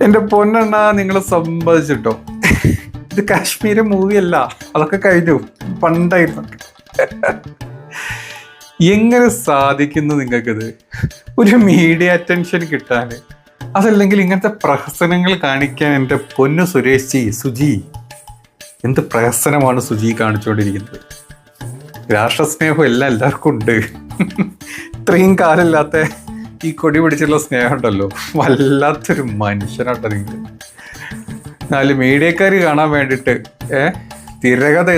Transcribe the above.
എന്റെ പൊന്നെണ്ണ നിങ്ങൾ സമ്മതിച്ചിട്ടോ. ഇത് കാശ്മീർ മൂവിയല്ല, അതൊക്കെ കഴിഞ്ഞു, പണ്ടായിരുന്നു. എങ്ങനെ സാധിക്കുന്നു നിങ്ങൾക്കിത്? ഒരു മീഡിയ അറ്റൻഷൻ കിട്ടാൻ, അതല്ലെങ്കിൽ ഇങ്ങനത്തെ പ്രഹസനങ്ങൾ കാണിക്കാൻ. എൻ്റെ പൊന്നു സുജി, എന്ത് പ്രഹസനമാണ് സുജി കാണിച്ചുകൊണ്ടിരിക്കുന്നത്. രാഷ്ട്രസ്നേഹം എല്ലാം എല്ലാവർക്കും ഉണ്ട്. ഇത്രയും കാലമില്ലാത്ത ഈ കൊടി പിടിച്ചുള്ള സ്നേഹം ഉണ്ടല്ലോ, വല്ലാത്തൊരു മനുഷ്യനാട്ടോ നിങ്ങൾ. നാല് മീഡിയക്കാർ കാണാൻ വേണ്ടിയിട്ട് തിരകഥ